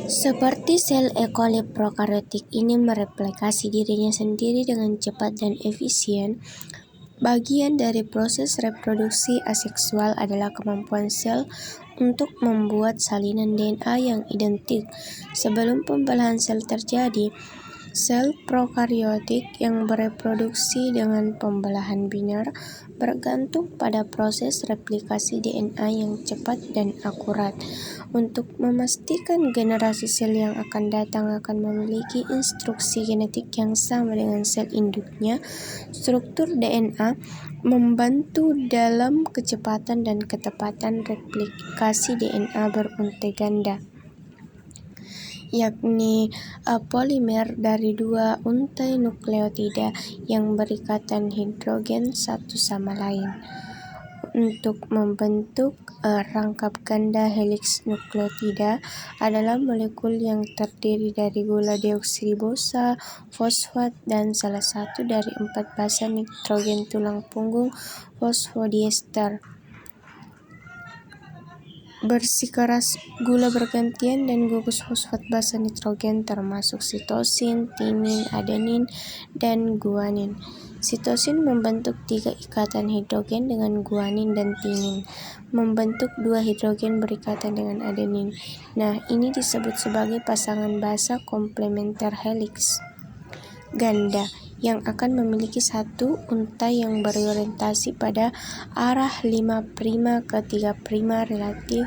Seperti sel E. coli prokariotik ini mereplikasi dirinya sendiri dengan cepat dan efisien, bagian dari proses reproduksi aseksual adalah kemampuan sel untuk membuat salinan DNA yang identik. Sebelum pembelahan sel terjadi, sel prokariotik yang bereproduksi dengan pembelahan biner bergantung pada proses replikasi DNA yang cepat dan akurat. Untuk memastikan generasi sel yang akan datang akan memiliki instruksi genetik yang sama dengan sel induknya, struktur DNA membantu dalam kecepatan dan ketepatan replikasi DNA beruntai ganda, yakni polimer dari dua untai nukleotida yang berikatan hidrogen satu sama lain untuk membentuk rangkap ganda. Heliks nukleotida adalah molekul yang terdiri dari gula deoksiribosa, fosfat, dan salah satu dari 4 basa nitrogen tulang punggung fosfodiester bersikeras gula bergantian dan gugus fosfat basa nitrogen termasuk sitosin, timin, adenin, dan guanin. Sitosin membentuk 3 ikatan hidrogen dengan guanin dan timin, membentuk 2 hidrogen berikatan dengan adenin. Nah, ini disebut sebagai pasangan basa komplementer heliks ganda yang akan memiliki satu untai yang berorientasi pada arah 5' ke 3' relatif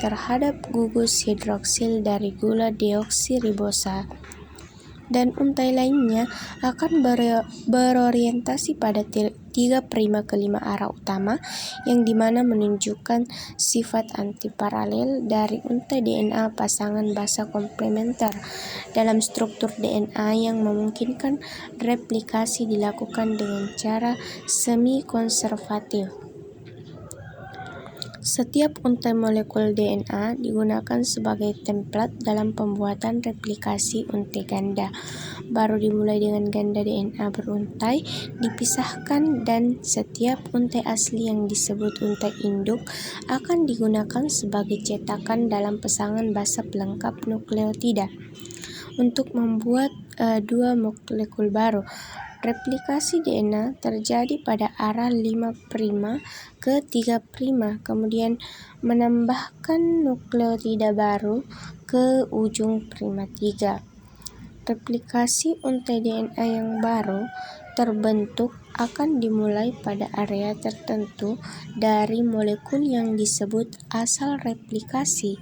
terhadap gugus hidroksil dari gula deoksiribosa, dan untai lainnya akan berorientasi pada 3' ke 5 arah utama, yang dimana menunjukkan sifat antiparalel dari untai DNA pasangan basa komplementer dalam struktur DNA yang memungkinkan replikasi dilakukan dengan cara semi-konservatif. Setiap untai molekul DNA digunakan sebagai template dalam pembuatan replikasi untai ganda. Baru dimulai dengan ganda DNA beruntai, dipisahkan, dan setiap untai asli yang disebut untai induk akan digunakan sebagai cetakan dalam pasangan basa pelengkap nukleotida untuk membuat 2 molekul baru. Replikasi DNA terjadi pada arah 5' ke 3', kemudian menambahkan nukleotida baru ke ujung prima 3. Replikasi untai DNA yang baru terbentuk akan dimulai pada area tertentu dari molekul yang disebut asal replikasi.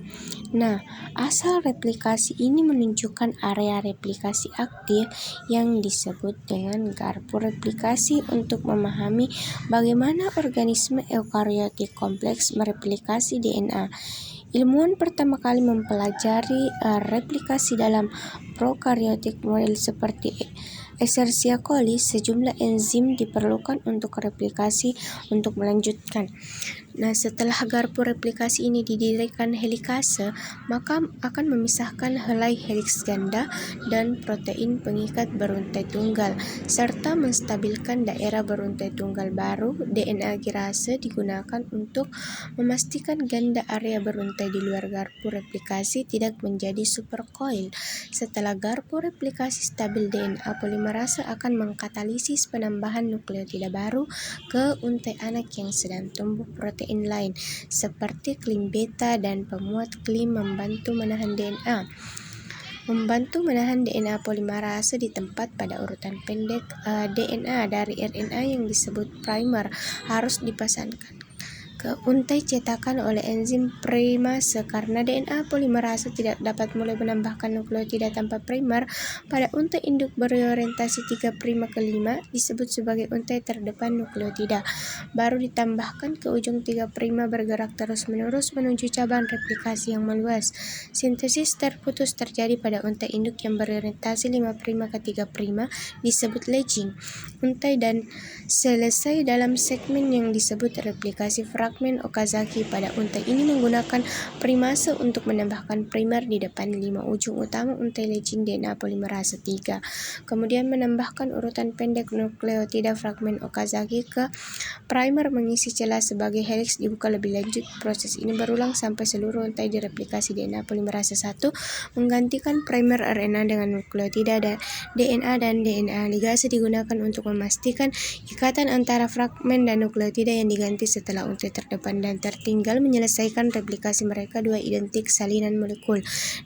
Nah, asal replikasi ini menunjukkan area replikasi aktif yang disebut dengan garpu replikasi. Untuk memahami bagaimana organisme eukariotik kompleks mereplikasi DNA, ilmuwan pertama kali mempelajari replikasi dalam prokariotik model seperti Escherichia coli. Sejumlah enzim diperlukan untuk replikasi untuk melanjutkan. Nah, setelah garpu replikasi ini didirikan helikase, maka akan memisahkan helai heliks ganda dan protein pengikat beruntai tunggal, serta menstabilkan daerah beruntai tunggal baru. DNA girase digunakan untuk memastikan ganda area beruntai di luar garpu replikasi tidak menjadi supercoil. Setelah garpu replikasi stabil, DNA polimerase akan mengkatalisis penambahan nukleotida baru ke untai anak yang sedang tumbuh. Protein lain seperti klin beta dan pemuat klin membantu menahan DNA polimerase di tempat. Pada urutan pendek, DNA dari RNA yang disebut primer harus dipasangkan ke untai cetakan oleh enzim primase. Karena DNA polimerase tidak dapat mulai menambahkan nukleotida tanpa primer pada untai induk berorientasi 3' ke 5, disebut sebagai untai terdepan nukleotida baru ditambahkan ke ujung 3' bergerak terus-menerus menuju cabang replikasi yang meluas. Sintesis terputus terjadi pada untai induk yang berorientasi 5' ke 3', disebut leaching untai, dan selesai dalam segmen yang disebut replikasi fragmen. fragmen Okazaki pada untai ini menggunakan primase untuk menambahkan primer di depan 5 ujung utama untai leading DNA polimerase 3. Kemudian menambahkan urutan pendek nukleotida fragmen Okazaki ke primer mengisi celah sebagai helix dibuka lebih lanjut. Proses ini berulang sampai seluruh untai direplikasi DNA polimerase 1 menggantikan primer RNA dengan nukleotida dan DNA ligase digunakan untuk memastikan ikatan antara fragmen dan nukleotida yang diganti setelah untai terdepan dan tertinggal menyelesaikan replikasi mereka dua identik salinan molekul.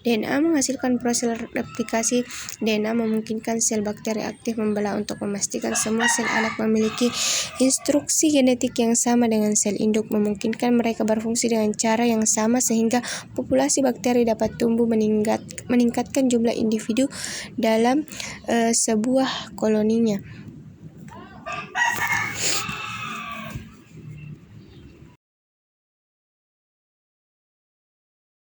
DNA menghasilkan proses replikasi. DNA memungkinkan sel bakteri aktif membelah untuk memastikan semua sel anak memiliki instruksi genetik yang sama dengan sel induk, memungkinkan mereka berfungsi dengan cara yang sama sehingga populasi bakteri dapat tumbuh meningkatkan jumlah individu dalam sebuah koloninya.